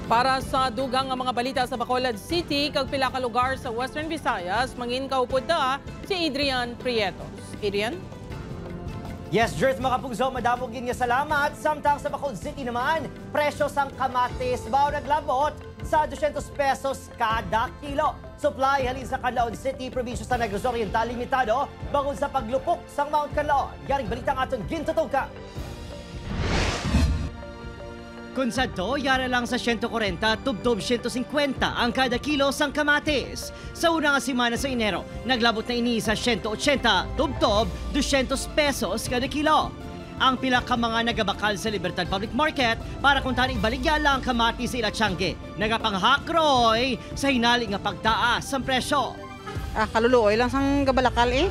Para sa dugang nga mga balita sa Bacolod City, kag pila ka lugar sa Western Visayas, mangin kaupod da si Adrian Prietos. Adrian? Yes, Jers, mga kapugso, madamogin nga salamat. Samtang sa Bacolod City naman, presyo sang kamatis bao naglabot sa 200 pesos kada kilo. Supply halin sa Canlaon City, probinsya sa Negros Oriental, limitado bangod sa paglupok sa Mount Canlaon. Garing balita ng aton gintutog ka. Kung sa to, yara lang sa 140, tubtob 150 ang kada kilo sang kamatis. Sa una nga simana sa Enero, naglabot na ini sa 180, tubtob 200 pesos kada kilo. Ang pila ka mga nagabakal sa Libertad Public Market para kung taning baligya lang kamatis sa Ilachangge, nagapanghakroy sa hinali nga pagtaas ang presyo. Kaluluoy lang sang gabalakal eh.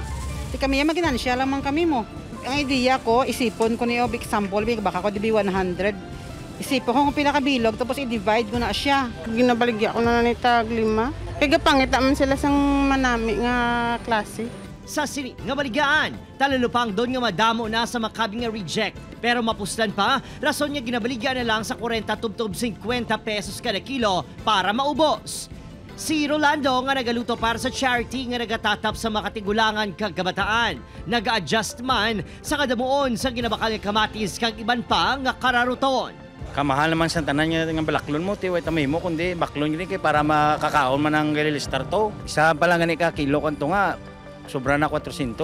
Di kami maginansya lamang kami mo. Ang idea ko, isipon ko niyo, example, baka ko dibi 100. Isipon ko kung pila kabilog, tapos i-divide ko na siya. Ginabaligya ko na nitag 5. Kaya pangit naman sila sang manami nga klase. Sa sini nga baligaan, talulupang doon nga madamo na sa makabi nga reject. Pero mapuslan pa, rason niya ginabaligyan na lang sa 40 tubtob 50 pesos kada kilo para maubos. Si Rolando nga nagaluto para sa charity nga nagatatap sa makatigulangan kag kabataan. Nag-adjust man sa kadamuon sa ginabakal nga kamatis kag iban pa nga kararuton. Kamahal naman sa tanan niya ng balaklon mo, tiway tamay mo, kundi baklon yun kay para makakaon man ang galilistar to. Isa pa lang gani ka kilo kanto nga, sobra na 400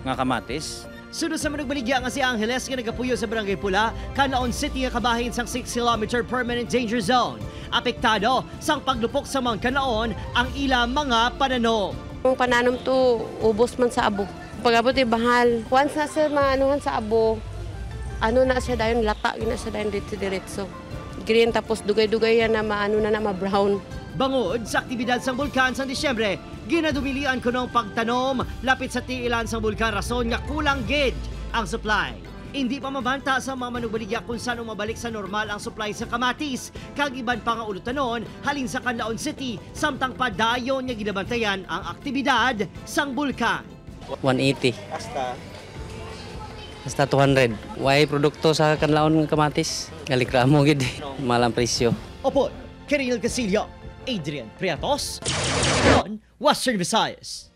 nga kamatis. Sunod sa managbaligya nga si Angeles nga nagapuyo sa Barangay Pula, Canlaon City nga kabahin sang 6 km permanent danger zone. Apektado sang paglupok sa Mount Canlaon ang ilang mga pananom. Kung pananom to, ubos man sa abo. Pag-abot bahal. Once na sa maanuhan sa abo, ano na siya dayon, lata na siya dayon diretso. Green tapos dugay-dugay yan na maano na ma-brown. Bangod sa aktibidad sa bulkan sa Disyembre, ginadumilian ko ng pagtanom lapit sa tiilan sa bulkan rason nga kulang gid ang supply. Hindi pa mabanta sa mga manugbaligya kung saan mabalik sa normal ang supply sa kamatis. Kag iban pa nga ulutanon, halin sa Canlaon City, samtang padayon nga ginabantayan ang aktibidad sang bulkan. 180. Hasta 200. Way produkto sa Canlaon ng kamatis. Kalikramo gid. Malang presyo. Opo, Kiril Casillo, Adrian Prietos, Western Visayas.